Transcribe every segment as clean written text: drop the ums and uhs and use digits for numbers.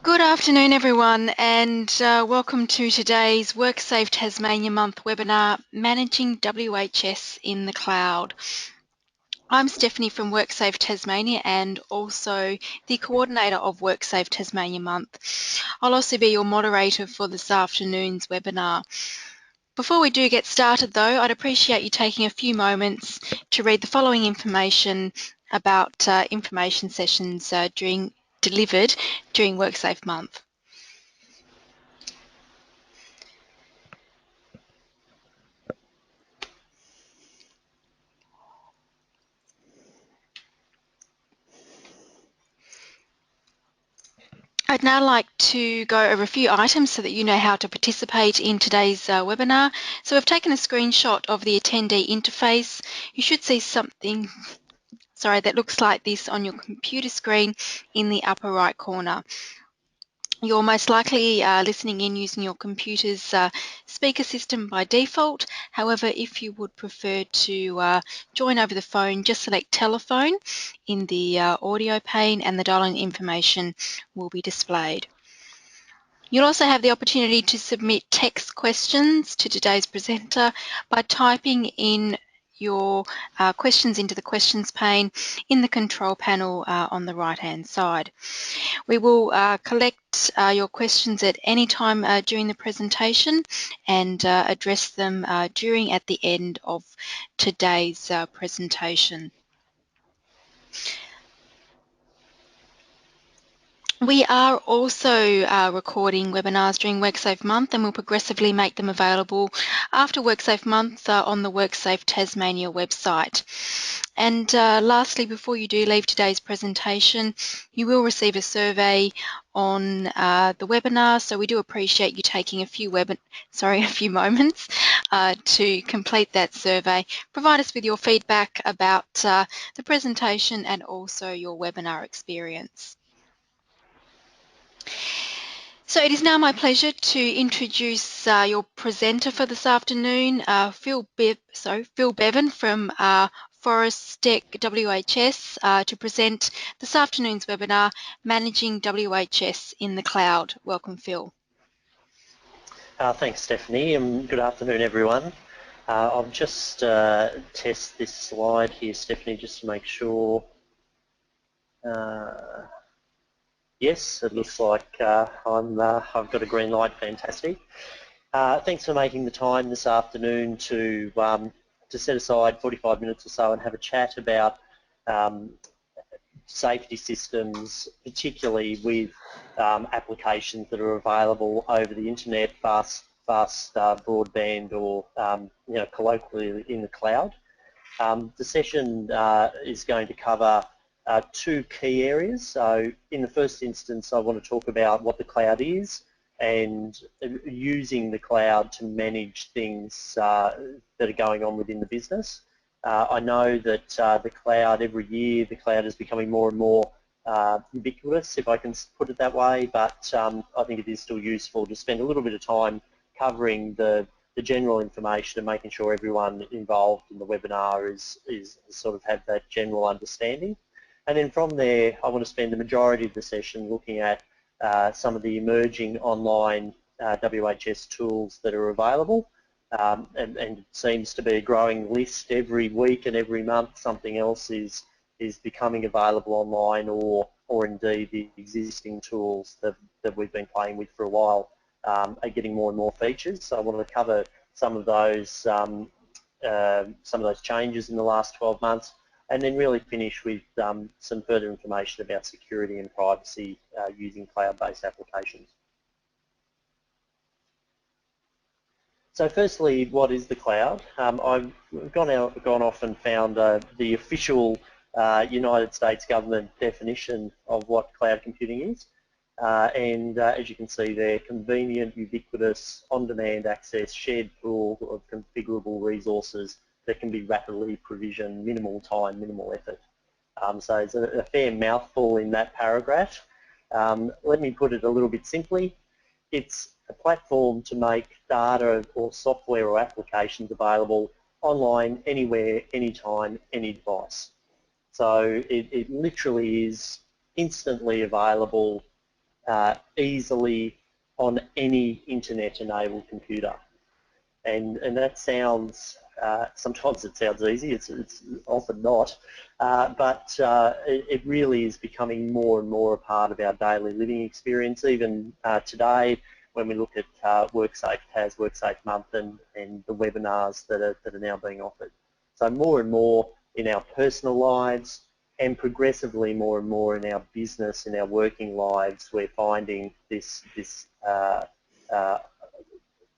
Good afternoon, everyone, and welcome to today's WorkSafe Tasmania Month webinar, Managing WHS in the Cloud. I'm Stephanie from WorkSafe Tasmania and also the coordinator of WorkSafe Tasmania Month. I'll also be your moderator for this afternoon's webinar. Before we do get started though, I'd appreciate you taking a few moments to read the following information about information sessions delivered during WorkSafe Month. I'd now like to go over a few items so that you know how to participate in today's webinar. So we've taken a screenshot of the attendee interface. You should see something, that looks like this on your computer screen in the upper right corner. You're most likely listening in using your computer's speaker system by default. However, if you would prefer to join over the phone, just select telephone in the audio pane and the dial-in information will be displayed. You'll also have the opportunity to submit text questions to today's presenter by typing in your questions into the questions pane in the control panel on the right-hand side. We will collect your questions at any time during the presentation and address them at the end of today's presentation. We are also recording webinars during WorkSafe Month and will progressively make them available after WorkSafe Month on the WorkSafe Tasmania website. And lastly, before you do leave today's presentation, you will receive a survey on the webinar, so we do appreciate you taking a few moments to complete that survey. Provide us with your feedback about the presentation and also your webinar experience. So it is now my pleasure to introduce your presenter for this afternoon, Phil Bevan from Forestec WHS to present this afternoon's webinar, Managing WHS in the Cloud. Welcome, Phil. Thanks, Stephanie, and good afternoon, everyone. I'll just test this slide here, Stephanie, just to make sure. Yes, it looks like I've got a green light. Fantastic. Thanks for making the time this afternoon to set aside 45 minutes or so and have a chat about safety systems, particularly with applications that are available over the internet, fast broadband, or colloquially in the cloud. The session is going to cover two key areas. So in the first instance, I want to talk about what the cloud is and using the cloud to manage things that are going on within the business. I know that the cloud, every year, the cloud is becoming more and more ubiquitous, if I can put it that way, but I think it is still useful to spend a little bit of time covering the general information and making sure everyone involved in the webinar is sort of have that general understanding. And then from there, I want to spend the majority of the session looking at some of the emerging online WHS tools that are available. And it seems to be a growing list every week and every month. Something else is becoming available online, or indeed the existing tools that we've been playing with for a while are getting more and more features. So I want to cover some of those changes in the last 12 months, and then really finish with some further information about security and privacy using cloud-based applications. So firstly, what is the cloud? I've gone off and found the official United States government definition of what cloud computing is. And as you can see there, convenient, ubiquitous, on-demand access, shared pool of configurable resources that can be rapidly provisioned, minimal time, minimal effort. So it's a fair mouthful in that paragraph. Let me put it a little bit simply. It's a platform to make data or software or applications available online, anywhere, anytime, any device. So it literally is instantly available easily on any internet-enabled computer. And that sounds, sometimes it sounds easy, it's often not, but it really is becoming more and more a part of our daily living experience. Even today, when we look at WorkSafe, TAS WorkSafe Month and the webinars that are now being offered. So more and more in our personal lives, and progressively more and more in our business, in our working lives, we're finding this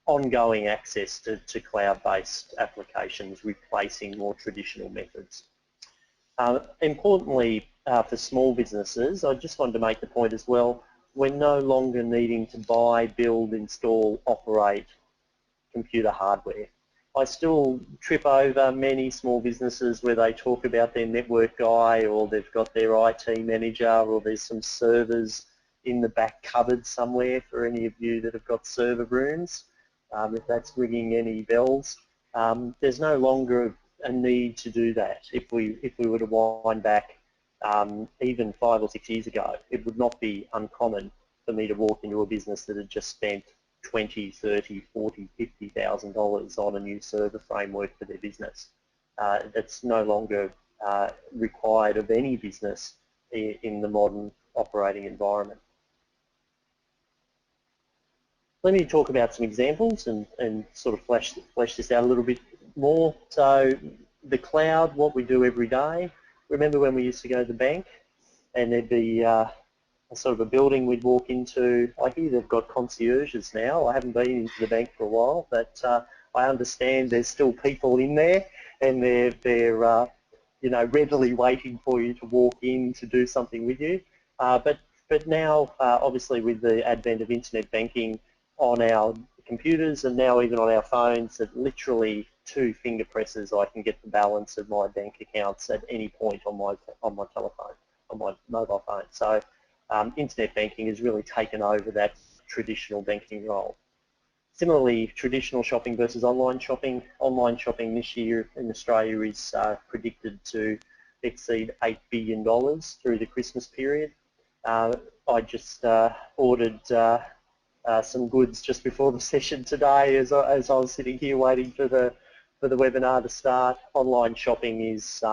ongoing access to cloud-based applications replacing more traditional methods. Importantly, for small businesses, I just wanted to make the point as well, we're no longer needing to buy, build, install, operate computer hardware. I still trip over many small businesses where they talk about their network guy, or they've got their IT manager, or there's some servers in the back cupboard somewhere for any of you that have got server rooms. If that's ringing any bells, there's no longer a need to do that. If we were to wind back even 5 or 6 years ago, it would not be uncommon for me to walk into a business that had just spent $20, $30, $40, $50,000 on a new server framework for their business. That's no longer required of any business in the modern operating environment. Let me talk about some examples and sort of flesh this out a little bit more. So the cloud, what we do every day. Remember when we used to go to the bank and there'd be a sort of a building we'd walk into. I hear they've got concierges now. I haven't been into the bank for a while, but I understand there's still people in there, and they're you know, readily waiting for you to walk in to do something with you. But now, obviously, with the advent of internet banking on our computers and now even on our phones, at literally 2 finger presses, I can get the balance of my bank accounts at any point on my telephone, on my mobile phone. So internet banking has really taken over that traditional banking role. Similarly, traditional shopping versus online shopping. Online shopping this year in Australia is predicted to exceed $8 billion through the Christmas period. I just ordered some goods just before the session today as I was sitting here waiting for the webinar to start. Online shopping is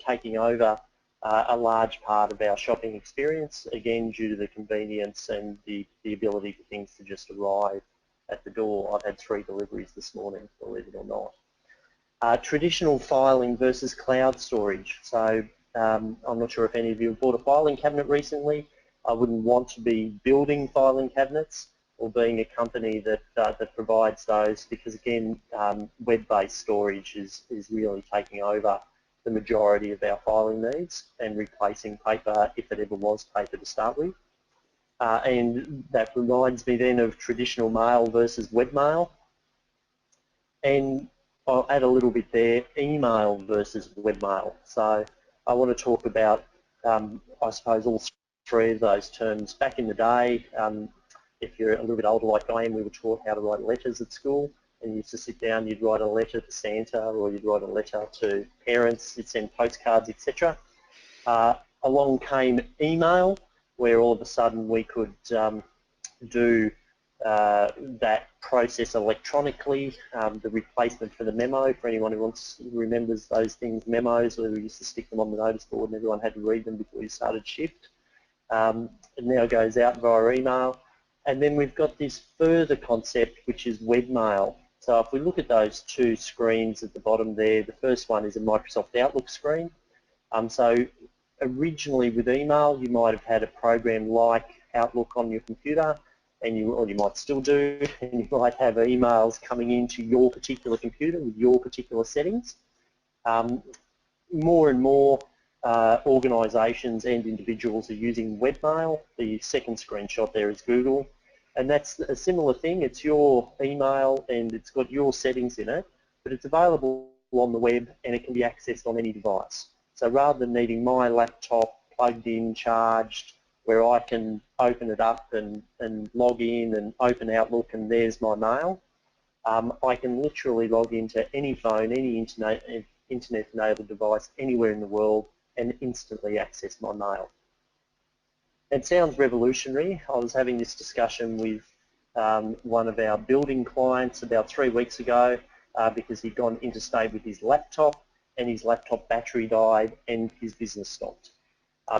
taking over a large part of our shopping experience, again due to the convenience and the ability for things to just arrive at the door. I've had 3 deliveries this morning, believe it or not. Traditional filing versus cloud storage. So I'm not sure if any of you have bought a filing cabinet recently. I wouldn't want to be building filing cabinets or being a company that provides those, because again, web-based storage is really taking over the majority of our filing needs and replacing paper, if it ever was paper to start with. And that reminds me then of traditional mail versus webmail. And I'll add a little bit there, email versus webmail. So I want to talk about, I suppose, all 3 of those terms. Back in the day, if you're a little bit older like I am, we were taught how to write letters at school. And you used to sit down, you'd write a letter to Santa, or you'd write a letter to parents, you'd send postcards, etc. Along came email, where all of a sudden we could do that process electronically, the replacement for the memo. For anyone who remembers those things, memos, where we used to stick them on the notice board and everyone had to read them before you started shift. It now goes out via email. And then we've got this further concept, which is webmail. So if we look at those 2 screens at the bottom there, the first one is a Microsoft Outlook screen. So originally with email, you might have had a program like Outlook on your computer, and you might still do, and you might have emails coming into your particular computer with your particular settings. More and more organisations and individuals are using webmail. The second screenshot there is Google, and that's a similar thing. It's your email and it's got your settings in it, but it's available on the web and it can be accessed on any device. So rather than needing my laptop plugged in, charged, where I can open it up and log in and open Outlook and there's my mail, I can literally log into any phone, any internet-enabled device anywhere in the world and instantly access my mail. It sounds revolutionary. I was having this discussion with one of our building clients about 3 weeks ago because he'd gone interstate with his laptop and his laptop battery died and his business stopped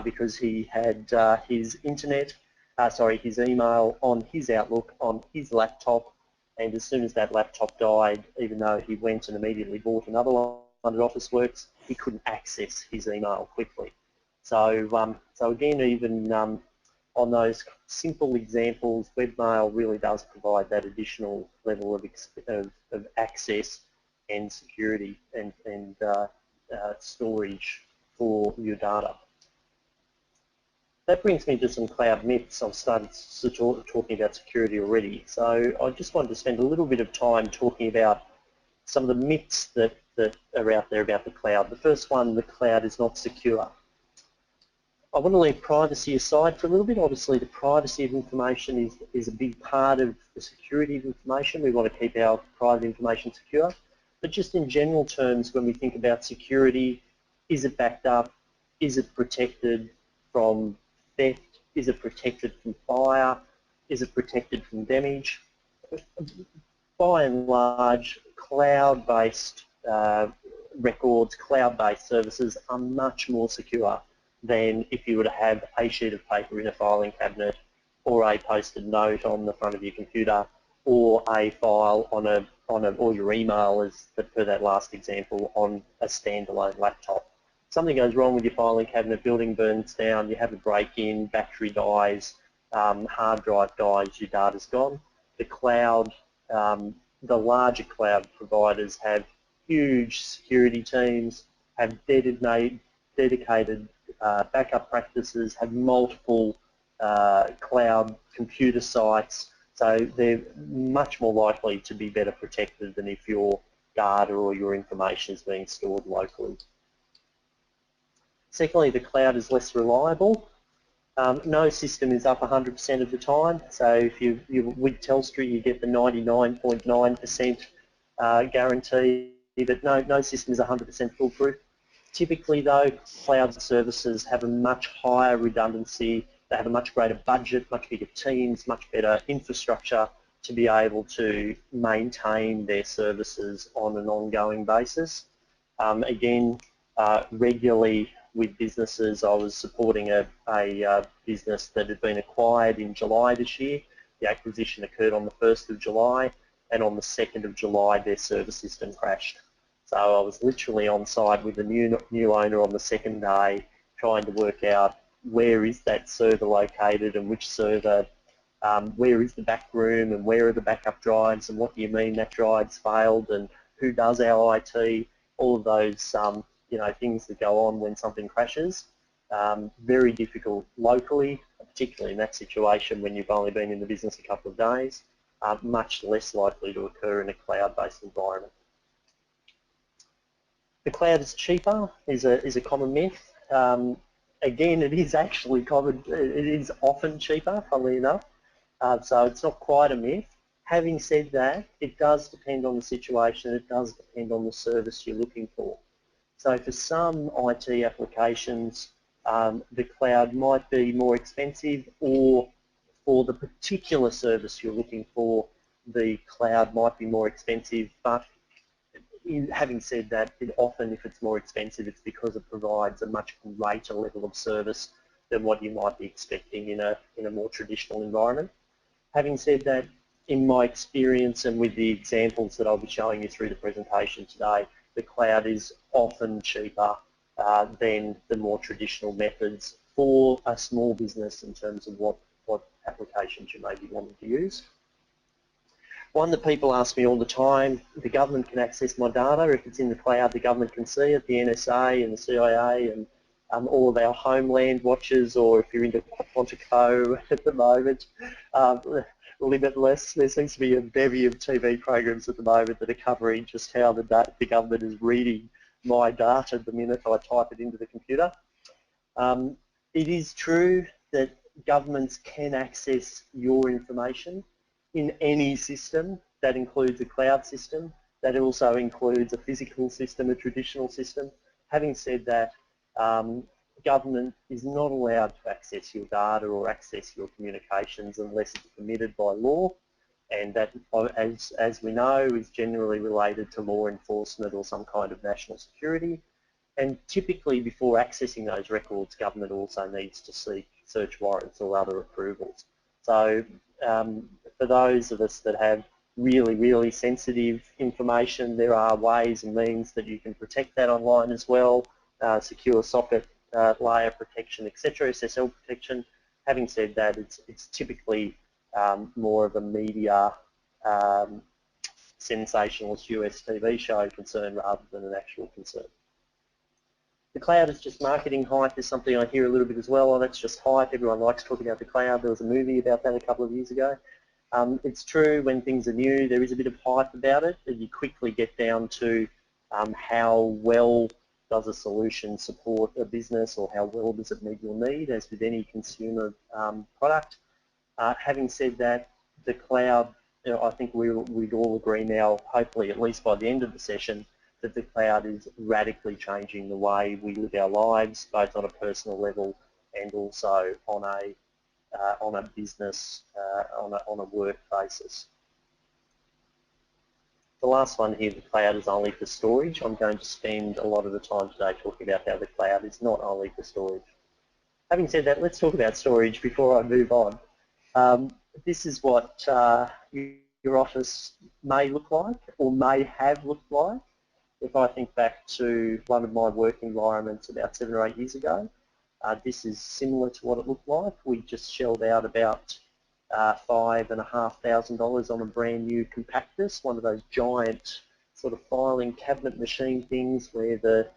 because he had his his email on his Outlook on his laptop, and as soon as that laptop died, even though he went and immediately bought another one at Officeworks, he couldn't access his email quickly. So, so again, even on those simple examples, webmail really does provide that additional level of access and security and storage for your data. That brings me to some cloud myths. I've started talking about security already. So I just wanted to spend a little bit of time talking about some of the myths that are out there about the cloud. The first one, the cloud is not secure. I want to leave privacy aside for a little bit. Obviously, the privacy of information is a big part of the security of information. We want to keep our private information secure. But just in general terms, when we think about security, is it backed up? Is it protected from theft? Is it protected from fire? Is it protected from damage? By and large, cloud-based records, cloud-based services are much more secure than if you were to have a sheet of paper in a filing cabinet or a post-it note on the front of your computer or a file or your email, as per that last example, on a standalone laptop. Something goes wrong with your filing cabinet, building burns down, you have a break-in, battery dies, hard drive dies, your data's gone. The cloud, the larger cloud providers have huge security teams, have dedicated backup practices, have multiple cloud computer sites, so they're much more likely to be better protected than if your data or your information is being stored locally. Secondly, the cloud is less reliable. No system is up 100% of the time, so if you're with Telstra, you get the 99.9% guarantee that no system is 100% foolproof. Typically though, cloud services have a much higher redundancy, they have a much greater budget, much bigger teams, much better infrastructure to be able to maintain their services on an ongoing basis. Again, regularly with businesses, I was supporting a business that had been acquired in July this year. The acquisition occurred on the 1st of July, and on the 2nd of July their server system crashed. So I was literally on site with the new owner on the second day, trying to work out where is that server located and which server, where is the back room and where are the backup drives and what do you mean that drive's failed and who does our IT, all of those things that go on when something crashes. Very difficult locally, particularly in that situation when you've only been in the business a couple of days, much less likely to occur in a cloud-based environment. The cloud is cheaper is a common myth. Again, it is actually common. It is often cheaper, funnily enough. So it's not quite a myth. Having said that, it does depend on the situation. It does depend on the service you're looking for. So for some IT applications, the cloud might be more expensive, or for the particular service you're looking for, the cloud might be more expensive. But having said that, often if it's more expensive, it's because it provides a much greater level of service than what you might be expecting in a more traditional environment. Having said that, in my experience and with the examples that I'll be showing you through the presentation today, the cloud is often cheaper than the more traditional methods for a small business in terms of what applications you may be wanting to use. One that people ask me all the time, the government can access my data. If it's in the cloud, the government can see it, the NSA and the CIA and all of our homeland watches, or if you're into Quantico at the moment, limitless. There seems to be a bevy of TV programs at the moment that are covering just how the government is reading my data the minute I type it into the computer. It is true that governments can access your information in any system. That includes a cloud system. That also includes a physical system, a traditional system. Having said that, government is not allowed to access your data or access your communications unless it's permitted by law, and that, as we know, is generally related to law enforcement or some kind of national security. And typically before accessing those records, government also needs to seek search warrants or other approvals. So for those of us that have really, really sensitive information, there are ways and means that you can protect that online as well, secure socket layer protection, etc., SSL protection. Having said that, it's typically more of a media sensationalist US TV show concern rather than an actual concern. The cloud is just marketing hype is something I hear a little bit as well. Oh, that's just hype. Everyone likes talking about the cloud. There was a movie about that a couple of years ago. It's true when things are new, there is a bit of hype about it, but you quickly get down to how well does a solution support a business or how well does it meet your need, as with any consumer product. Having said that, the cloud, I think we'd all agree now, hopefully at least by the end of the session, that the cloud is radically changing the way we live our lives, both on a personal level and also on a business, on a work basis. The last one here, the cloud is only for storage. I'm going to spend a lot of the time today talking about how the cloud is not only for storage. Having said that, let's talk about storage before I move on. This is what your office may look like or may have looked like. If I think back to one of my work environments about 7 or 8 years ago, this is similar to what it looked like. We just shelled out about $5,500 on a brand new compactus, one of those giant sort of filing cabinet machine things where the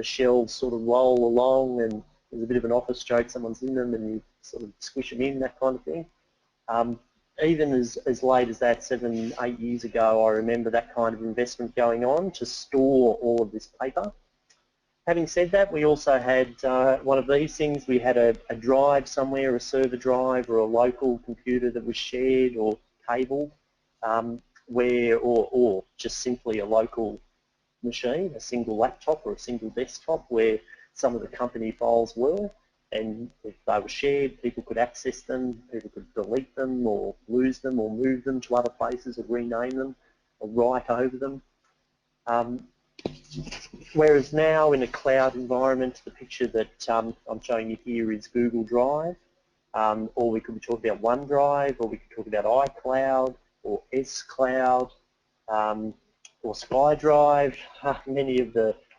shelves sort of roll along and there's a bit of an office joke, someone's in them and you sort of squish them in, that kind of thing. Even as late as that, 7, 8 years ago, I remember that kind of investment going on to store all of this paper. Having said that, we also had one of these things. We had a drive somewhere, a server drive or a local computer that was shared or cable, or just simply a local machine, a single laptop or a single desktop where some of the company files were. And if they were shared, people could access them, people could delete them or lose them or move them to other places or rename them or write over them. Whereas now in a cloud environment, the picture that I'm showing you here is Google Drive, or we could be talking about OneDrive, or we could talk about iCloud or S-Cloud, or SkyDrive,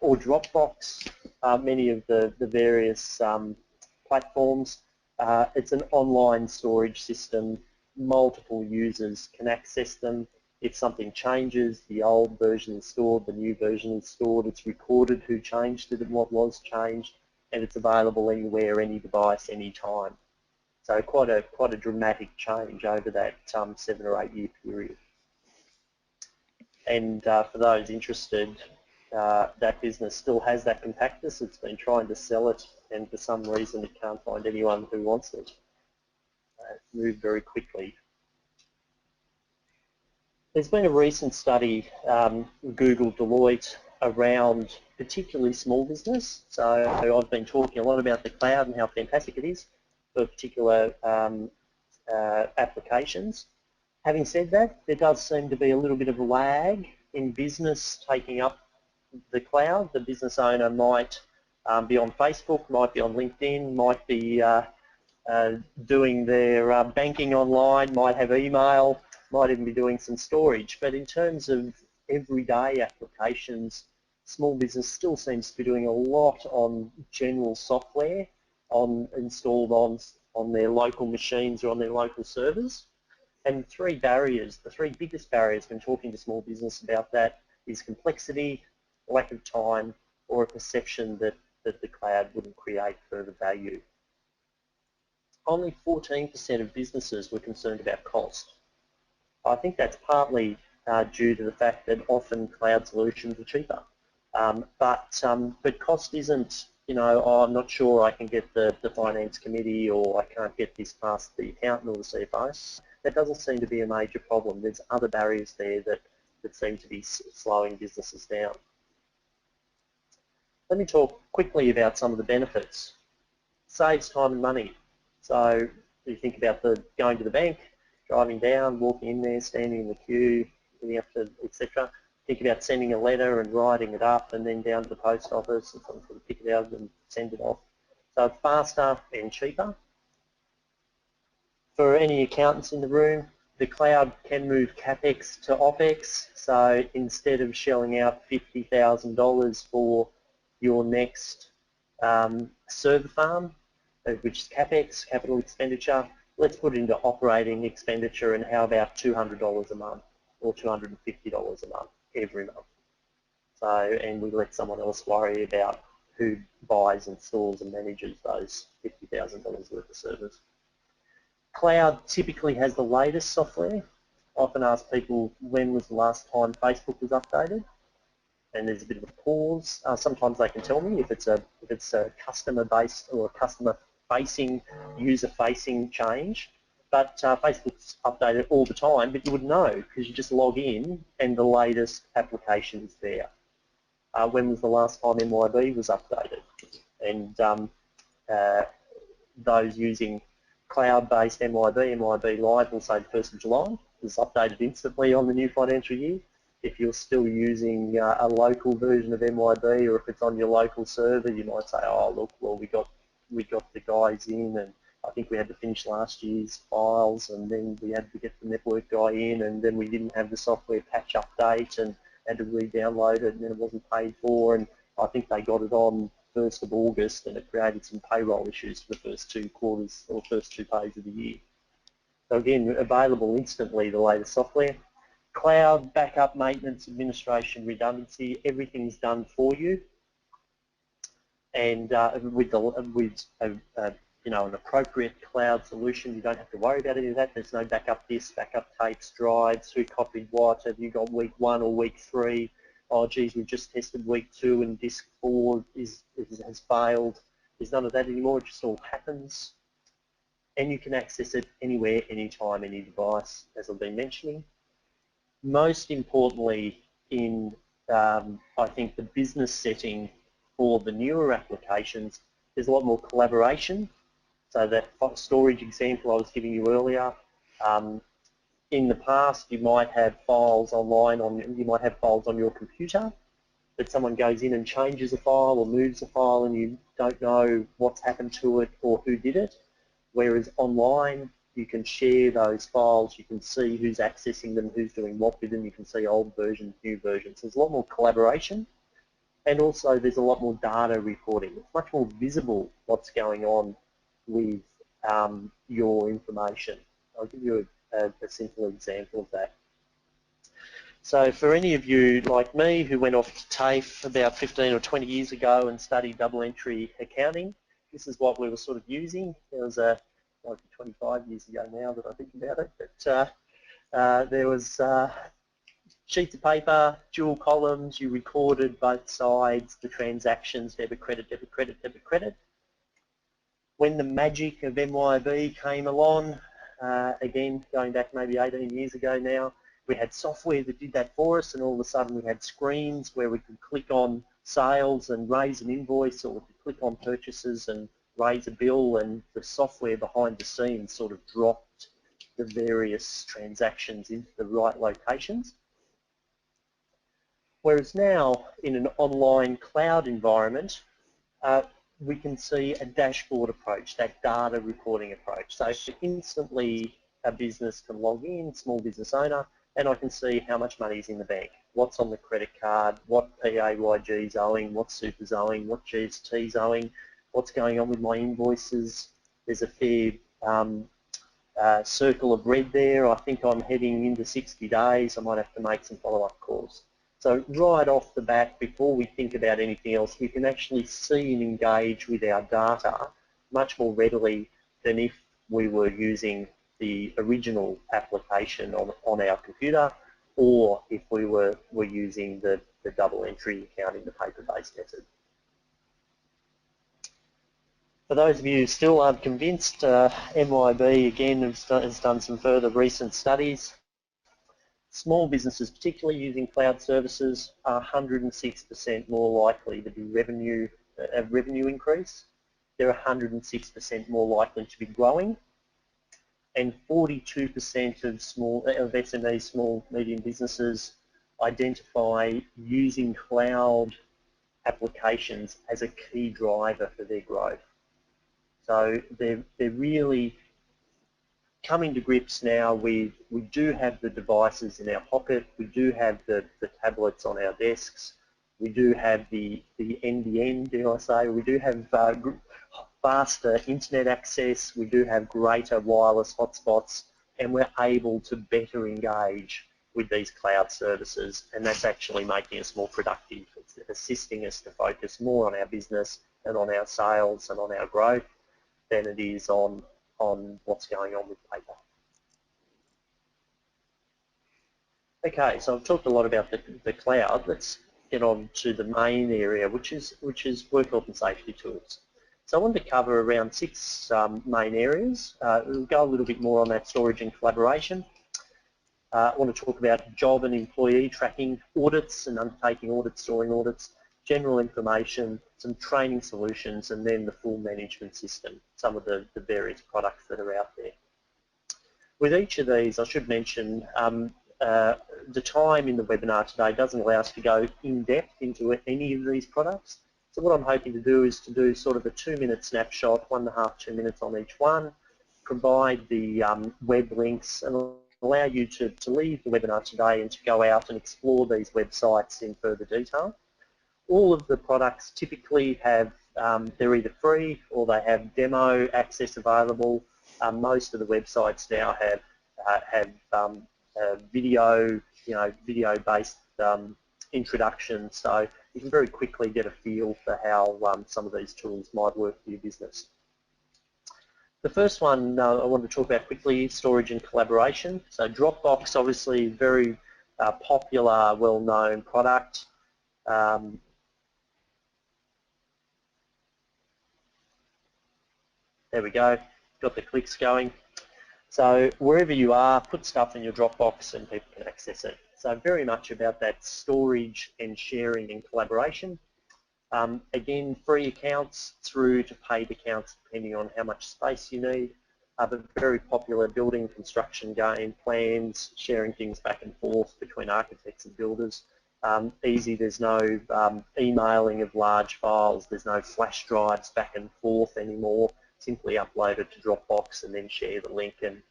or Dropbox, many of the various platforms. It's an online storage system. Multiple users can access them. If something changes, the old version is stored, the new version is stored, it's recorded who changed it and what was changed, and it's available anywhere, any device, any time. So quite a dramatic change over that 7 or 8 year period. And for those interested, that business still has that compactus. It's been trying to sell it, and for some reason it can't find anyone who wants it. It's moved very quickly. There's been a recent study, Google, Deloitte, around particularly small business. So I've been talking a lot about the cloud and how fantastic it is for particular applications. Having said that, there does seem to be a little bit of a lag in business taking up the cloud. The business owner might be on Facebook, might be on LinkedIn, might be doing their banking online, might have email, might even be doing some storage. But in terms of everyday applications, small business still seems to be doing a lot on general software installed on their local machines or on their local servers. And the three biggest barriers when talking to small business about that is complexity, lack of time, or a perception that the cloud wouldn't create further value. Only 14% of businesses were concerned about cost. I think that's partly due to the fact that often cloud solutions are cheaper. But cost isn't, oh, I'm not sure I can get the finance committee, or I can't get this past the accountant or the CFO. That doesn't seem to be a major problem. There's other barriers there that seem to be slowing businesses down. Let me talk quickly about some of the benefits. saves time and money. So you think about going to the bank, driving down, walking in there, standing in the queue, getting up to, etc. Think about sending a letter and writing it up and then down to the post office and someone's going to pick it out and send it off. So it's faster and cheaper. For any accountants in the room, the cloud can move CapEx to OpEx. So instead of shelling out $50,000 for your next server farm, which is CapEx, capital expenditure, let's put it into operating expenditure, and how about $200 a month or $250 a month every month? So, and we let someone else worry about who buys, installs and manages those $50,000 worth of servers. Cloud typically has the latest software. I often ask people, when was the last time Facebook was updated? And there's a bit of a pause. Sometimes they can tell me if it's a customer-based or a customer-facing, user-facing change. But Facebook's updated all the time, but you would know because you just log in and the latest application is there. When was the last time MYB was updated? And those using cloud-based MYB Live will say the 1st of July. It's updated instantly on the new financial year. If you're still using a local version of MYB, or if it's on your local server, you might say, oh look, well we got the guys in, and I think we had to finish last year's files, and then we had to get the network guy in, and then we didn't have the software patch update and had to re-download it, and then it wasn't paid for, and I think they got it on 1st of August, and it created some payroll issues for the first 2 quarters or first 2 pays of the year. So again, available instantly, the latest software. Cloud, backup, maintenance, administration, redundancy, everything's done for you. And with you know, an appropriate cloud solution, you don't have to worry about any of that. There's no backup disks, backup tapes, drives, who copied what, have you got week 1 or week 3? Oh geez, we've just tested week 2 and disk 4 has failed. There's none of that anymore, it just all happens. And you can access it anywhere, anytime, any device, as I've been mentioning. Most importantly, in I think the business setting for the newer applications, there's a lot more collaboration. So that storage example I was giving you earlier, in the past you might have files online you might have files on your computer, but someone goes in and changes a file or moves a file and you don't know what's happened to it or who did it. Whereas online, you can share those files, you can see who's accessing them, who's doing what with them, you can see old versions, new versions. There's a lot more collaboration, and also there's a lot more data reporting. It's much more visible what's going on with your information. I'll give you a simple example of that. So for any of you like me who went off to TAFE about 15 or 20 years ago and studied double entry accounting, this is what we were sort of using. There was like 25 years ago now that I think about it, but there was sheets of paper, dual columns, you recorded both sides, the transactions, debit, credit, debit, credit, debit, credit. When the magic of MYB came along, again, going back maybe 18 years ago now, we had software that did that for us, and all of a sudden we had screens where we could click on sales and raise an invoice, or we could click on purchases and raise a bill, and the software behind the scenes sort of dropped the various transactions into the right locations. Whereas now, in an online cloud environment, we can see a dashboard approach, that data reporting approach. So instantly a business can log in, small business owner, and I can see how much money is in the bank, what's on the credit card, what PAYG is owing, what super's owing, what GST is owing, what's going on with my invoices. There's a fair circle of red there. I think I'm heading into 60 days. I might have to make some follow-up calls. So right off the bat, before we think about anything else, we can actually see and engage with our data much more readily than if we were using the original application on our computer, or if we were using the double entry accounting, the paper-based method. For those of you who still aren't convinced, MYB again has done some further recent studies. Small businesses, particularly using cloud services, are 106% more likely to be a revenue increase. they're 106% more likely to be growing, and 42% of SMEs, small medium businesses, identify using cloud applications as a key driver for their growth. So they're really coming to grips now with, we do have the devices in our pocket, we do have the tablets on our desks, we do have the NBN, dare I say, we do have faster internet access, we do have greater wireless hotspots, and we're able to better engage with these cloud services, and that's actually making us more productive. It's assisting us to focus more on our business and on our sales and on our growth than it is on what's going on with paper. Okay, so I've talked a lot about the cloud. Let's get on to the main area, which is work health and safety tools. So I wanted to cover around 6 main areas. We'll go a little bit more on that storage and collaboration. I want to talk about job and employee tracking, audits and undertaking audits, storing audits, general information, some training solutions, and then the full management system, some of the various products that are out there. With each of these, I should mention, the time in the webinar today doesn't allow us to go in depth into any of these products. So what I'm hoping to do is to do sort of a 2-minute snapshot, 1.5 to 2 minutes on each one, provide the web links, and allow you to leave the webinar today and to go out and explore these websites in further detail. All of the products typically have, they're either free or they have demo access available. Most of the websites now have video, video-based introduction, so you can very quickly get a feel for how some of these tools might work for your business. The first one I want to talk about quickly is storage and collaboration. So Dropbox, obviously very popular, well-known product. There we go, got the clicks going. So wherever you are, put stuff in your Dropbox and people can access it. So very much about that storage and sharing and collaboration. Again, free accounts through to paid accounts depending on how much space you need. But very popular building construction game, plans, sharing things back and forth between architects and builders. Easy, there's no emailing of large files, there's no flash drives back and forth anymore. Simply upload it to Dropbox and then share the link, and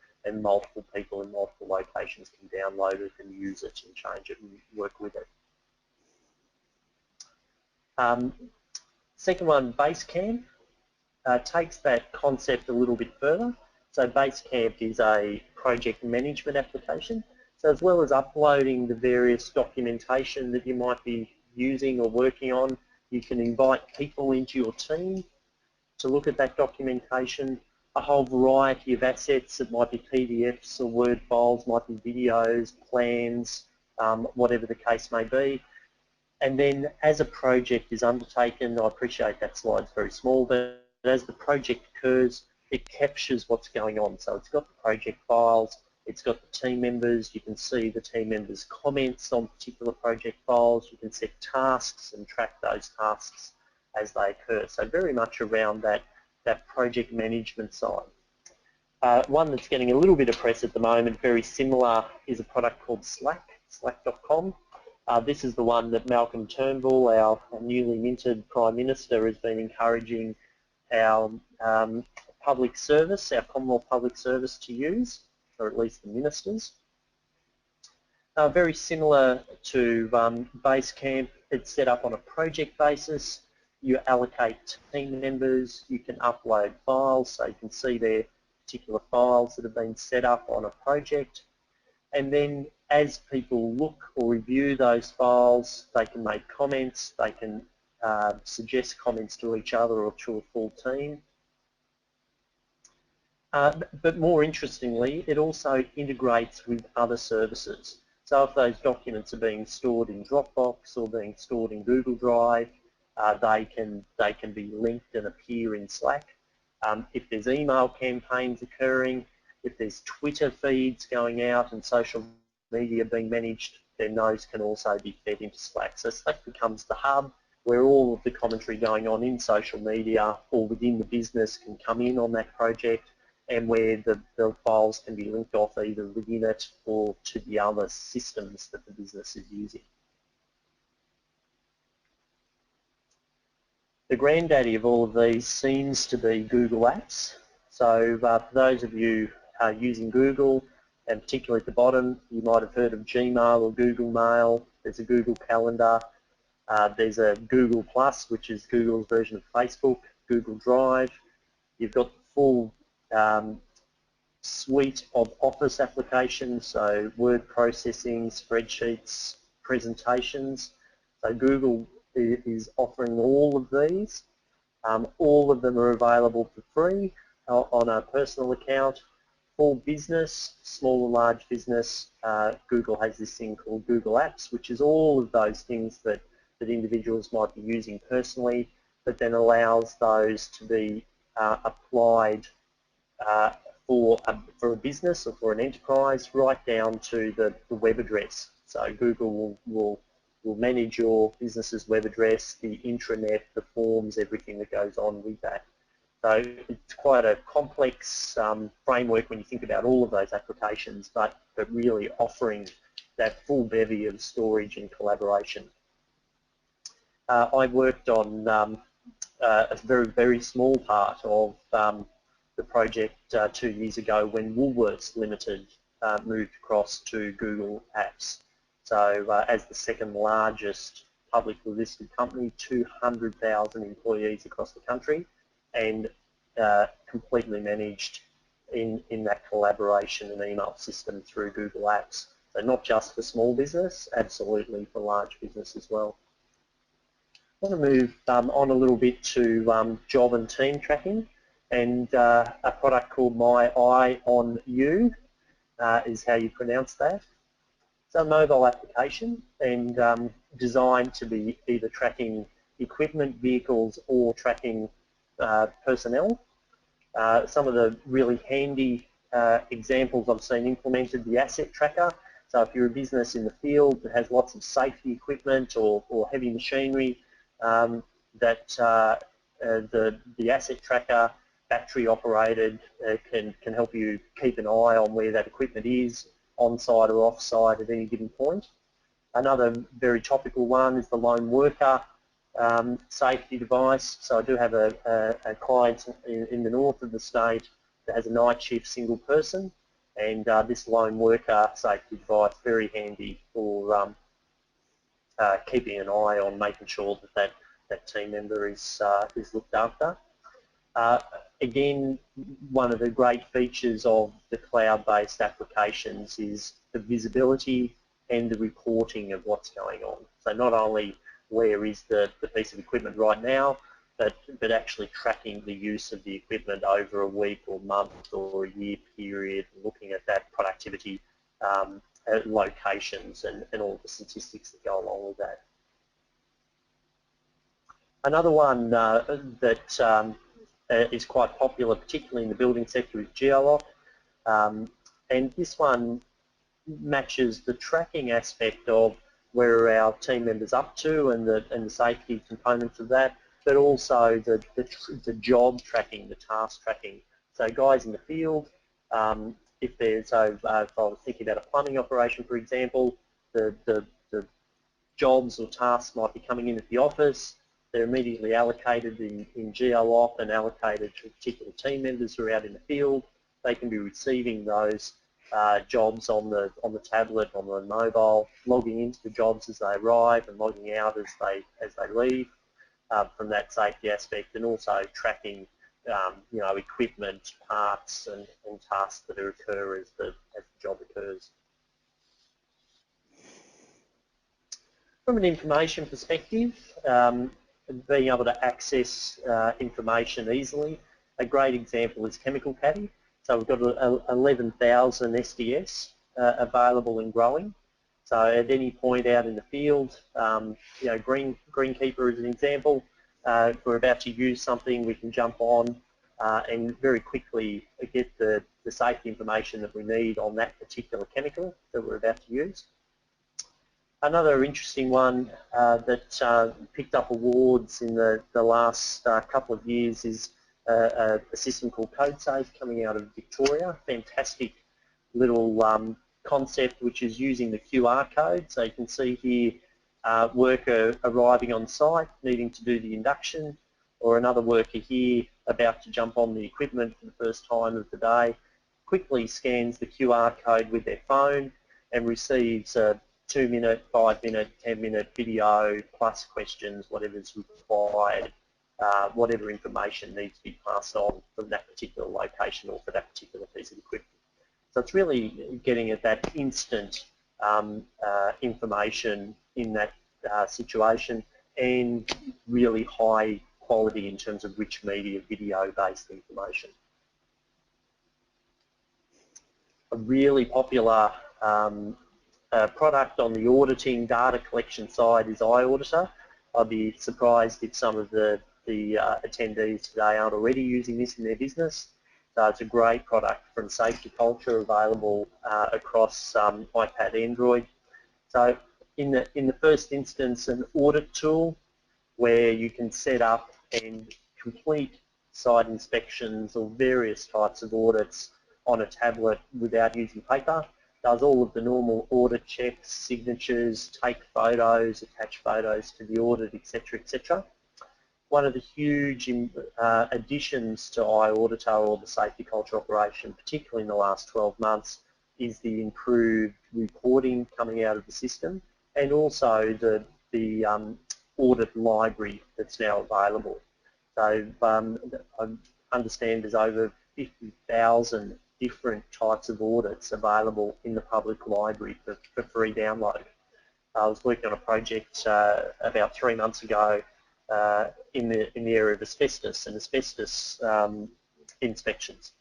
multiple people in multiple locations can download it and use it and change it and work with it. Second one, Basecamp, takes that concept a little bit further. So Basecamp is a project management application. So as well as uploading the various documentation that you might be using or working on, you can invite people into your team to look at that documentation, a whole variety of assets. It might be PDFs or Word files, might be videos, plans, whatever the case may be. And then as a project is undertaken, I appreciate that slide's very small, but as the project occurs, it captures what's going on. So it's got the project files, it's got the team members, you can see the team members' comments on particular project files, you can set tasks and track those tasks as they occur. So very much around that project management side. One that's getting a little bit of press at the moment, very similar, is a product called Slack, slack.com. This is the one that Malcolm Turnbull, our newly minted Prime Minister, has been encouraging our public service, our Commonwealth Public Service to use, or at least the ministers. Very similar to Basecamp, it's set up on a project basis. You allocate team members, you can upload files, so you can see their particular files that have been set up on a project. And then as people look or review those files, they can make comments, they can suggest comments to each other or to a full team. But more interestingly, it also integrates with other services. So if those documents are being stored in Dropbox or being stored in Google Drive, they can be linked and appear in Slack. If there's email campaigns occurring, if there's Twitter feeds going out and social media being managed, then those can also be fed into Slack. So Slack becomes the hub where all of the commentary going on in social media or within the business can come in on that project, and where the files can be linked off either within it or to the other systems that the business is using. The granddaddy of all of these seems to be Google Apps. So for those of you using Google, and particularly at the bottom, you might have heard of Gmail or Google Mail. There's a Google Calendar. There's a Google Plus, which is Google's version of Facebook, Google Drive. You've got the full suite of Office applications, so word processing, spreadsheets, presentations. So Google is offering all of these. All of them are available for free on a personal account. For business, small or large business, Google has this thing called Google Apps, which is all of those things that individuals might be using personally, but then allows those to be applied for a business or for an enterprise, right down to the web address. So Google will manage your business's web address, the intranet, the forms, everything that goes on with that. So it's quite a complex framework when you think about all of those applications, but really offering that full bevy of storage and collaboration. I worked on a very, very small part of the project 2 years ago when Woolworths Limited moved across to Google Apps. So as the second largest publicly listed company, 200,000 employees across the country, and completely managed in that collaboration and email system through Google Apps. So not just for small business, absolutely for large business as well. I want to move on a little bit to job and team tracking, and a product called My Eye on You is how you pronounce that. It's a mobile application and designed to be either tracking equipment, vehicles, or tracking personnel. Some of the really handy examples I've seen implemented: the asset tracker. So if you're a business in the field that has lots of safety equipment or heavy machinery, that the asset tracker, battery operated, can help you keep an eye on where that equipment is, on-site or off-site at any given point. Another very topical one is the lone worker safety device. So I do have a client in the north of the state that has a night shift single person, and this lone worker safety device, very handy for keeping an eye on making sure that team member is looked after. Again, one of the great features of the cloud-based applications is the visibility and the reporting of what's going on. So not only where is the piece of equipment right now, but actually tracking the use of the equipment over a week or month or a year period, looking at that productivity at locations and all the statistics that go along with that. Another one that is quite popular, particularly in the building sector, is Geolock. And this one matches the tracking aspect of where our team members up to and the safety components of that, but also the job tracking, the task tracking. So guys in the field, if I was thinking about a plumbing operation, for example, the jobs or tasks might be coming in at the office. They're immediately allocated in Geolock and allocated to particular team members who are out in the field. They can be receiving those jobs on the tablet, on the mobile, logging into the jobs as they arrive and logging out as they leave from that safety aspect, and also tracking equipment, parts, and tasks that occur as the job occurs. From an information perspective, being able to access information easily, a great example is Chemical Caddy. So we've got 11,000 SDS available and growing. So at any point out in the field, Greenkeeper is an example. If we're about to use something, we can jump on and very quickly get the safety information that we need on that particular chemical that we're about to use. Another interesting one that picked up awards in the last couple of years is a system called CodeSafe coming out of Victoria. Fantastic little concept which is using the QR code. So you can see here worker arriving on site, needing to do the induction, or another worker here about to jump on the equipment for the first time of the day, quickly scans the QR code with their phone and receives a 2-minute, 5-minute, 10-minute video plus questions, whatever's required, whatever information needs to be passed on from that particular location or for that particular piece of equipment. So it's really getting at that instant information in that situation, and really high quality in terms of rich media, video-based information. A really popular product on the auditing data collection side is iAuditor. I'd be surprised if some of the attendees today aren't already using this in their business. So it's a great product from Safety Culture, available across iPad, Android. So in the first instance, an audit tool where you can set up and complete site inspections or various types of audits on a tablet without using paper. Does all of the normal audit checks, signatures, take photos, attach photos to the audit, etc., etc. One of the huge additions to iAuditor, or the safety culture operation, particularly in the last 12 months, is the improved reporting coming out of the system, and also the audit library that's now available. So I understand there's over 50,000 different types of audits available in the public library for free download. I was working on a project about 3 months ago in the area of asbestos and asbestos inspections.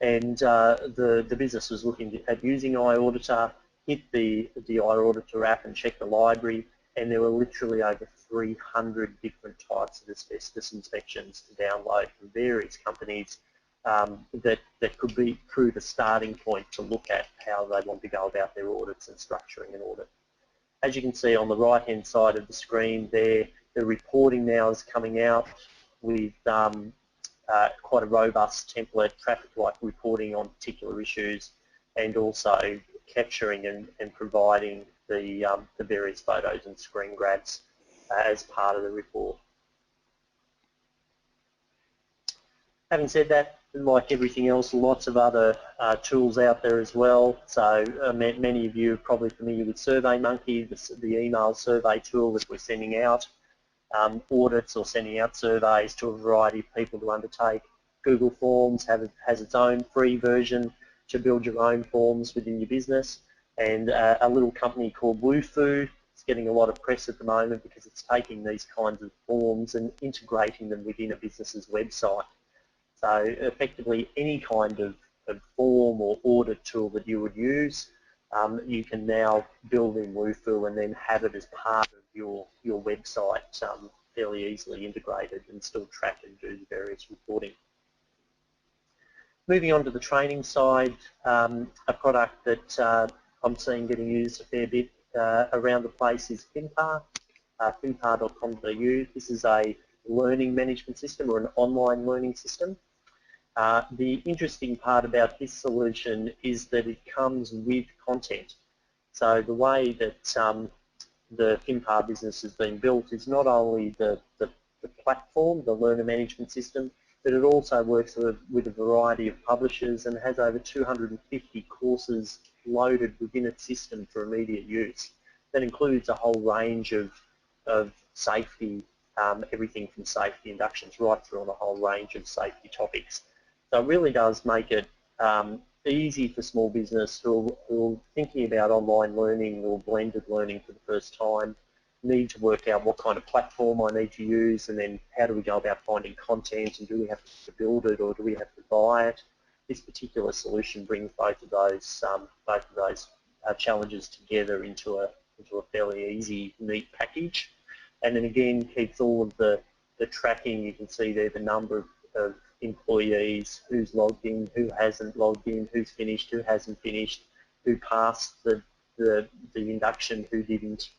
And the business was looking at using iAuditor, hit the iAuditor app and check the library, and there were literally over 300 different types of asbestos inspections to download from various companies that could prove a starting point to look at how they want to go about their audits and structuring an audit. As you can see on the right-hand side of the screen there, the reporting now is coming out with quite a robust template, traffic-like reporting on particular issues, and also capturing and providing the various photos and screen grabs as part of the report. Having said that, like everything else, lots of other tools out there as well. So many of you are probably familiar with SurveyMonkey, the email survey tool that we're sending out audits or sending out surveys to a variety of people to undertake. Google Forms has its own free version to build your own forms within your business. And a little company called Wufoo is getting a lot of press at the moment because it's taking these kinds of forms and integrating them within a business's website. So effectively any kind of form or audit tool that you would use, you can now build in Wufoo and then have it as part of your website, fairly easily integrated, and still track and do the various reporting. Moving on to the training side, a product that I'm seeing getting used a fair bit around the place is Finpar, finpar.com.au. This is a learning management system, or an online learning system. The interesting part about this solution is that it comes with content. So the way that the Finpar business has been built is not only the platform, the learner management system, but it also works with a variety of publishers and has over 250 courses loaded within its system for immediate use. That includes a whole range of safety, everything from safety inductions right through on a whole range of safety topics. So it really does make it easy for small business who are thinking about online learning or blended learning for the first time, need to work out what kind of platform I need to use, and then how do we go about finding content, and do we have to build it or do we have to buy it. This particular solution brings both of those challenges together into a fairly easy, neat package, and then again keeps all of the tracking. You can see there the number of employees, who's logged in, who hasn't logged in, who's finished, who hasn't finished, who passed the the induction, who didn't.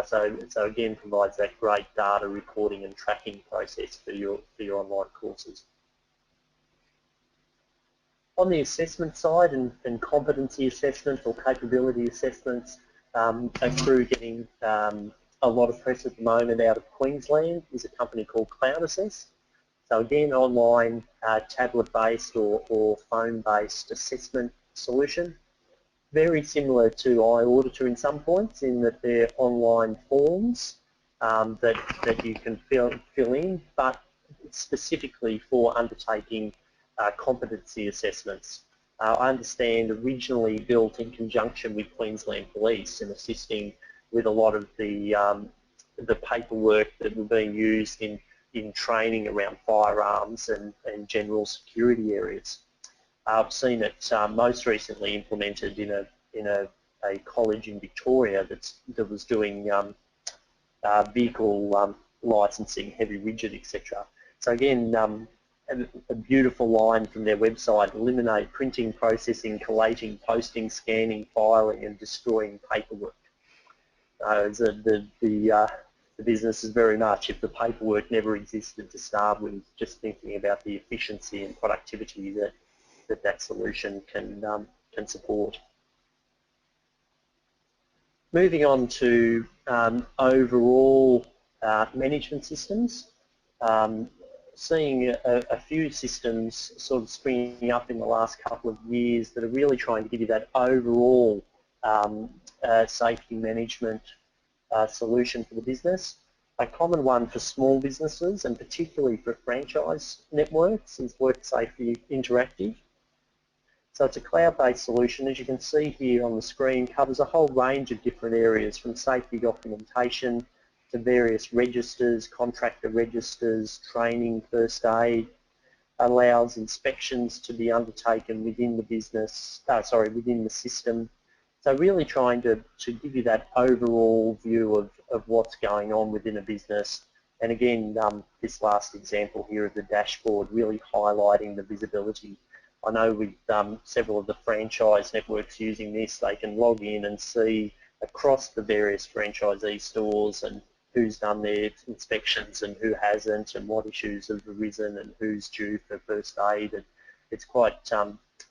So again, provides that great data recording and tracking process for your online courses. On the assessment side and competency assessments or capability assessments, a crew getting a lot of press at the moment out of Queensland is a company called Cloud Assess. So again, online tablet-based or phone-based assessment solution. Very similar to iAuditor in some points, in that they're online forms that you can fill in, but specifically for undertaking competency assessments. I understand originally built in conjunction with Queensland Police and assisting with a lot of the paperwork that were being used in training around firearms and general security areas. I've seen it most recently implemented in a college in Victoria that was doing vehicle licensing, heavy rigid, etc. So again, a beautiful line from their website: eliminate printing, processing, collating, posting, scanning, filing, and destroying paperwork. The business is very much, if the paperwork never existed to start with, just thinking about the efficiency and productivity that solution can support. Moving on to overall management systems, seeing a few systems sort of springing up in the last couple of years that are really trying to give you that overall safety management solution for the business. A common one for small businesses and particularly for franchise networks is WorkSafe Interactive. So it's a cloud-based solution, as you can see here on the screen, covers a whole range of different areas, from safety documentation to various registers, contractor registers, training, first aid, allows inspections to be undertaken within the business, within the system. So really trying to give you that overall view of what's going on within a business. And again, this last example here of the dashboard really highlighting the visibility. I know with several of the franchise networks using this, they can log in and see across the various franchisee stores and who's done their inspections and who hasn't, and what issues have arisen and who's due for first aid. And it's quite,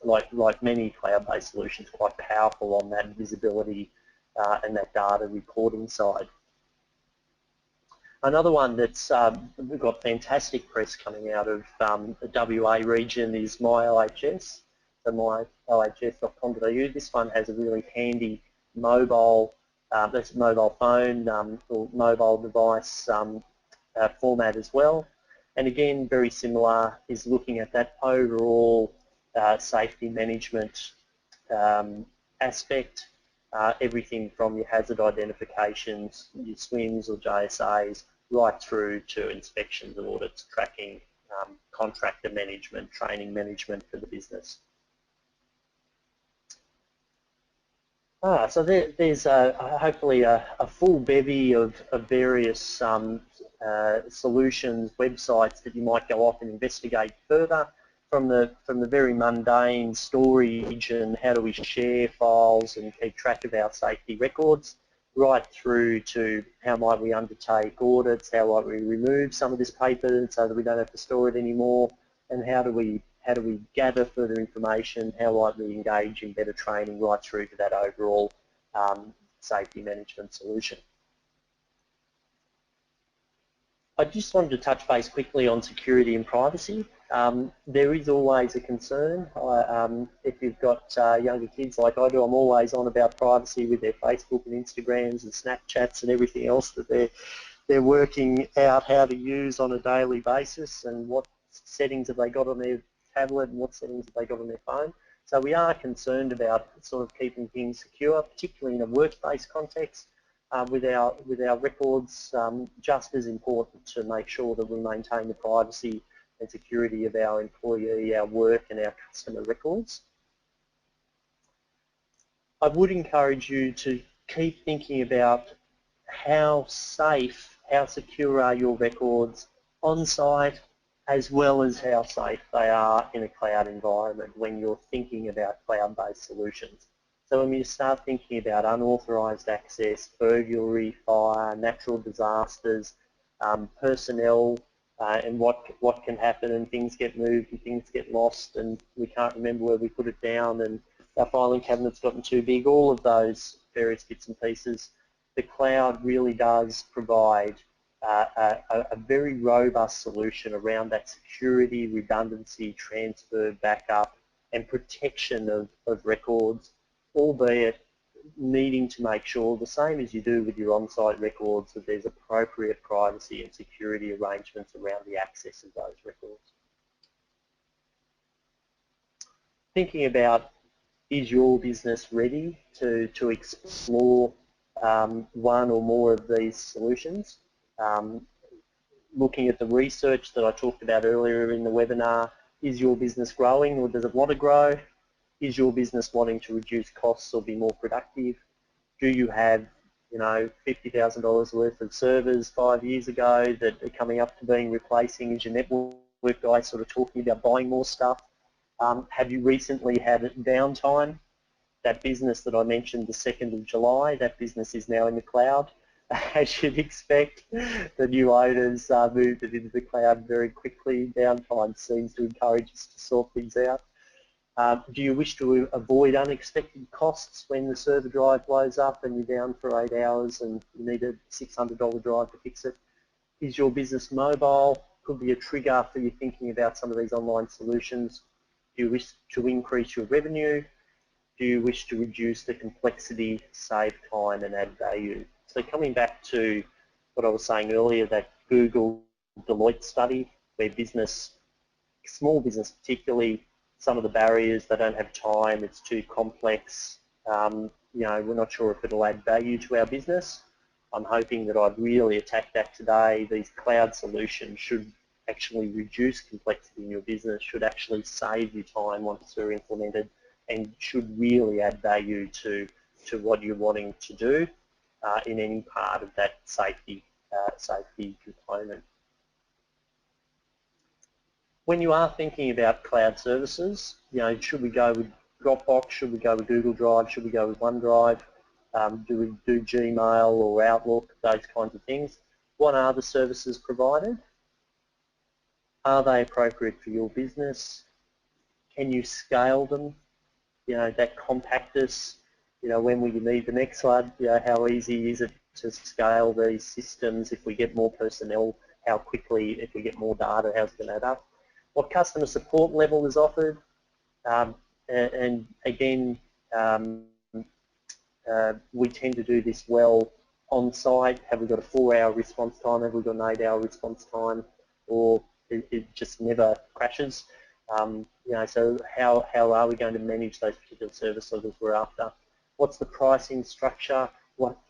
like many cloud-based solutions, quite powerful on that visibility and that data recording side. Another one that's we've got fantastic press coming out of the WA region is MyLHS, so mylhs.com.au. This one has a really handy mobile, that's a mobile phone or mobile device format as well. And again, very similar, is looking at that overall safety management aspect. Everything from your hazard identifications, your SWIMs or JSAs, right through to inspections, audits, tracking, contractor management, training management for the business. So there's hopefully a full bevy of various solutions, websites that you might go off and investigate further. From the very mundane storage and how do we share files and keep track of our safety records, right through to how might we undertake audits, how might we remove some of this paper so that we don't have to store it anymore, and how do we gather further information, how might we engage in better training, right through to that overall safety management solution. I just wanted to touch base quickly on security and privacy. There is always a concern. If you've got younger kids like I do, I'm always on about privacy with their Facebook and Instagrams and Snapchats and everything else that they're working out how to use on a daily basis, and what settings have they got on their tablet and what settings have they got on their phone. So we are concerned about sort of keeping things secure, particularly in a work-based context. With our records, just as important to make sure that we maintain the privacy and security of our employee, our work and our customer records. I would encourage you to keep thinking about how safe, how secure are your records on site, as well as how safe they are in a cloud environment when you're thinking about cloud-based solutions. So when you start thinking about unauthorised access, burglary, fire, natural disasters, personnel, and what can happen, and things get moved and things get lost and we can't remember where we put it down and our filing cabinet's gotten too big, all of those various bits and pieces, the cloud really does provide a very robust solution around that security, redundancy, transfer, backup, and protection of records, albeit needing to make sure, the same as you do with your on-site records, that there's appropriate privacy and security arrangements around the access of those records. Thinking about, is your business ready to explore one or more of these solutions? Looking at the research that I talked about earlier in the webinar, is your business growing or does it want to grow? Is your business wanting to reduce costs or be more productive? Do you have, you know, $50,000 worth of servers 5 years ago that are coming up to being replacing? Is your network guy sort of talking about buying more stuff? Have you recently had downtime? That business that I mentioned the 2nd of July, that business is now in the cloud. As you'd expect, the new owners moved it into the cloud very quickly. Downtime seems to encourage us to sort things out. Do you wish to avoid unexpected costs when the server drive blows up and you're down for 8 hours and you need a $600 drive to fix it? Is your business mobile? Could be a trigger for you thinking about some of these online solutions. Do you wish to increase your revenue? Do you wish to reduce the complexity, save time and add value? So coming back to what I was saying earlier, that Google Deloitte study where business, small business particularly, some of the barriers, they don't have time, it's too complex, you know, we're not sure if it'll add value to our business. I'm hoping that I've really attacked that today. These cloud solutions should actually reduce complexity in your business, should actually save you time once they're implemented, and should really add value to what you're wanting to do in any part of that safety component. When you are thinking about cloud services, you know, should we go with Dropbox, should we go with Google Drive, should we go with OneDrive, do we do Gmail or Outlook, those kinds of things? What are the services provided? Are they appropriate for your business? Can you scale them? You know, that compactness, you know, when will you need the next one? You know, how easy is it to scale these systems if we get more personnel? How quickly, if we get more data, how's it going to add up? What customer support level is offered? And again, we tend to do this well on site. Have we got a 4-hour response time? Have we got an 8-hour response time? Or it just never crashes? You know, so how are we going to manage those particular service levels we're after? What's the pricing structure?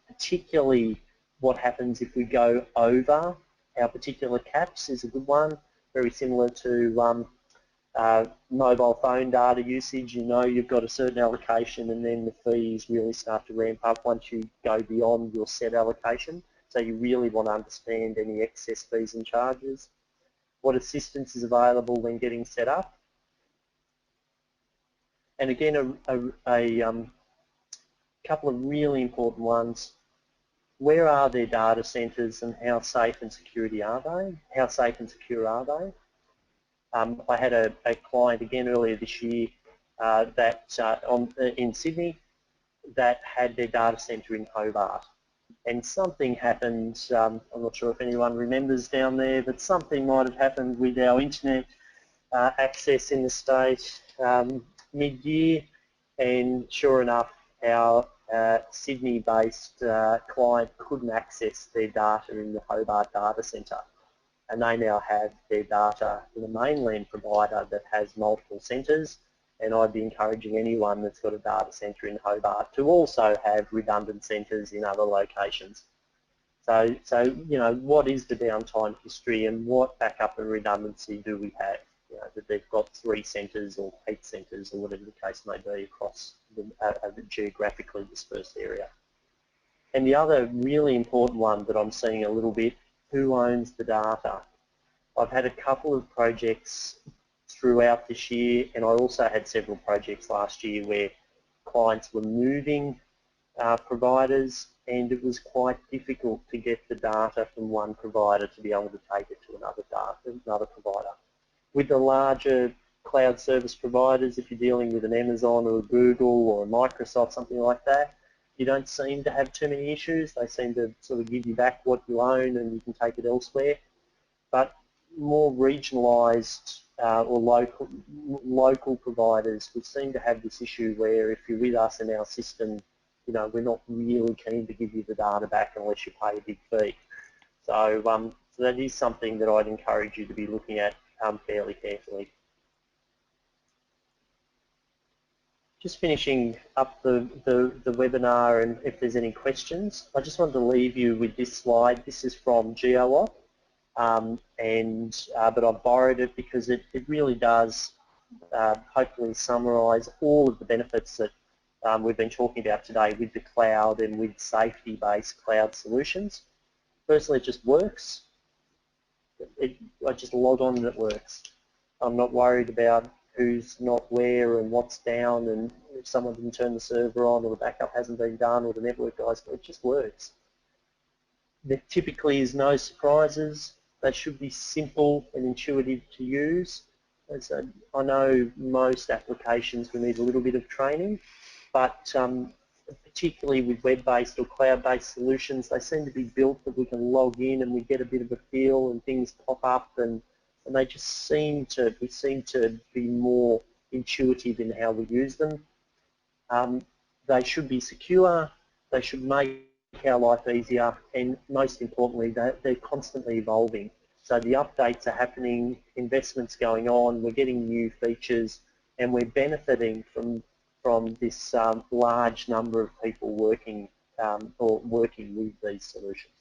Particularly what happens if we go over our particular caps is a good one. Very similar to mobile phone data usage. You know you've got a certain allocation and then the fees really start to ramp up once you go beyond your set allocation. So you really want to understand any excess fees and charges. What assistance is available when getting set up? And again, a couple of really important ones. Where are their data centres and how safe and security are they? How safe and secure are they? I had a client again earlier this year in Sydney that had their data centre in Hobart. And something happened, I'm not sure if anyone remembers down there, but something might have happened with our internet access in the state mid-year, and sure enough, our Sydney-based client couldn't access their data in the Hobart data centre. And they now have their data in a mainland provider that has multiple centres, and I'd be encouraging anyone that's got a data centre in Hobart to also have redundant centres in other locations. So you know, what is the downtime history and what backup and redundancy do we have? You know, that they've got 3 centres or 8 centres or whatever the case may be across the geographically dispersed area. And the other really important one that I'm seeing a little bit, who owns the data? I've had a couple of projects throughout this year, and I also had several projects last year where clients were moving providers, and it was quite difficult to get the data from one provider to be able to take it to another provider. With the larger cloud service providers, if you're dealing with an Amazon or a Google or a Microsoft, something like that, you don't seem to have too many issues. They seem to sort of give you back what you own and you can take it elsewhere. But more regionalised or local providers would seem to have this issue where if you're with us in our system, you know, we're not really keen to give you the data back unless you pay a big fee. So, so that is something that I'd encourage you to be looking at fairly carefully. Just finishing up the webinar, and if there's any questions, I just wanted to leave you with this slide. This is from GeoOp, but I've borrowed it because it really does hopefully summarise all of the benefits that we've been talking about today with the cloud and with safety-based cloud solutions. Firstly, it just works. I just log on and it works. I'm not worried about who's not where and what's down and if someone didn't turn the server on or the backup hasn't been done or the network guys, it just works. There typically is no surprises. They should be simple and intuitive to use. So I know most applications will need a little bit of training, but particularly with web-based or cloud-based solutions, they seem to be built that we can log in and we get a bit of a feel and things pop up, and they just seem to be more intuitive in how we use them. They should be secure, they should make our life easier, and most importantly, they're constantly evolving. So the updates are happening, investments going on, we're getting new features, and we're benefiting from this large number of people working with these solutions.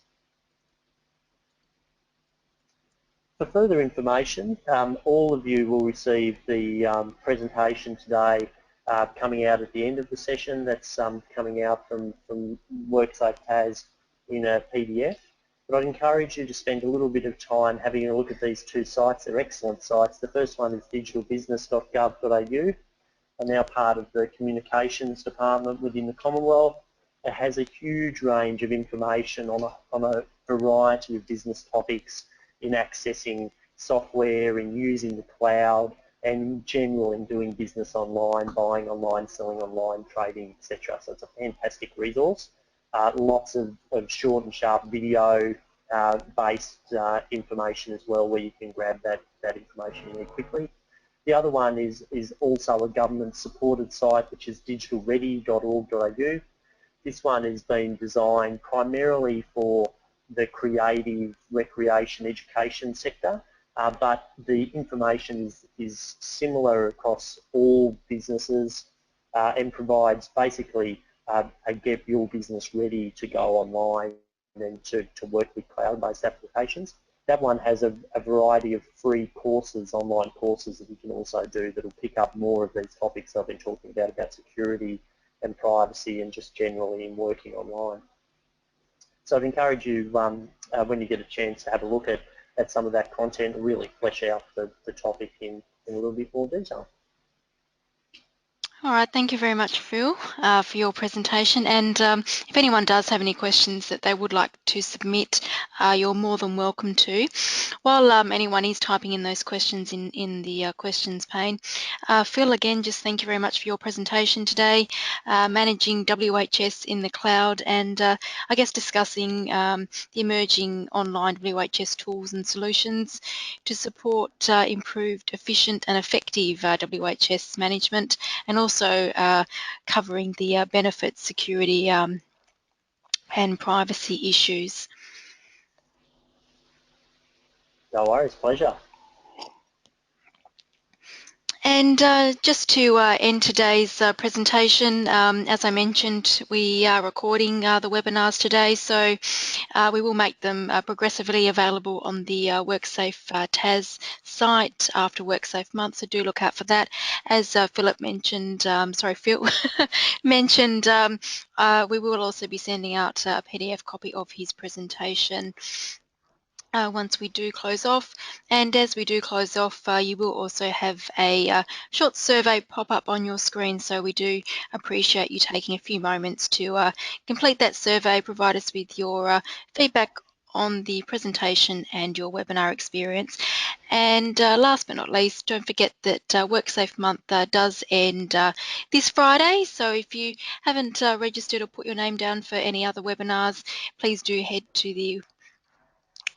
For further information, all of you will receive the presentation today coming out at the end of the session. That's coming out from WorkSafe TAS in a PDF. But I'd encourage you to spend a little bit of time having a look at these two sites. They're excellent sites. The first one is digitalbusiness.gov.au, are now part of the communications department within the Commonwealth. It has a huge range of information on a variety of business topics in accessing software, in using the cloud, and in general in doing business online, buying online, selling online, trading, etc. So it's a fantastic resource. Lots of short and sharp video based information as well, where you can grab that information really quickly. The other one is also a government-supported site, which is digitalready.org.au. This one has been designed primarily for the creative, recreation, education sector, but the information is similar across all businesses and provides basically a get your business ready to go online and to work with cloud-based applications. That one has a variety of free courses, online courses that you can also do that will pick up more of these topics I've been talking about security and privacy and just generally in working online. So I'd encourage you when you get a chance to have a look at some of that content and really flesh out the topic in a little bit more detail. All right, thank you very much, Phil, for your presentation. And if anyone does have any questions that they would like to submit, you're more than welcome to. While anyone is typing in those questions in the questions pane, Phil, again, just thank you very much for your presentation today, managing WHS in the cloud, and I guess discussing the emerging online WHS tools and solutions to support improved, efficient and effective WHS management, and also covering the benefits, security and privacy issues. No worries, pleasure. And just to end today's presentation, as I mentioned, we are recording the webinars today, so we will make them progressively available on the WorkSafe TAS site after WorkSafe month, so do look out for that. As Philip mentioned, Phil mentioned, we will also be sending out a PDF copy of his presentation once we do close off. And as we do close off, you will also have a short survey pop up on your screen, so we do appreciate you taking a few moments to complete that survey, provide us with your feedback on the presentation and your webinar experience. And last but not least, don't forget that WorkSafe month does end this Friday, so if you haven't registered or put your name down for any other webinars, please do head to the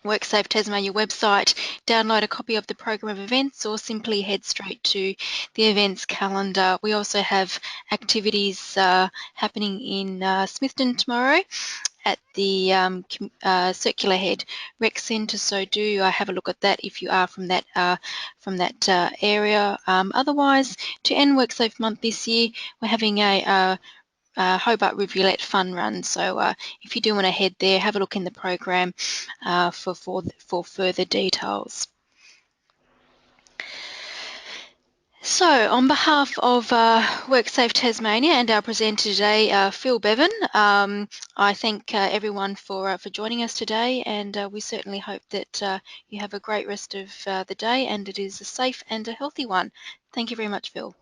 WorkSafe Tasmania website, download a copy of the program of events, or simply head straight to the events calendar. We also have activities happening in Smithton tomorrow at the Circular Head Rec Centre, so do have a look at that if you are from that area. Otherwise, to end WorkSafe month this year, we're having a Hobart Rivulet Fun Run. So if you do want to head there, have a look in the program for further details. So on behalf of WorkSafe Tasmania and our presenter today, Phil Bevan, I thank everyone for joining us today, and we certainly hope that you have a great rest of the day and it is a safe and a healthy one. Thank you very much, Phil.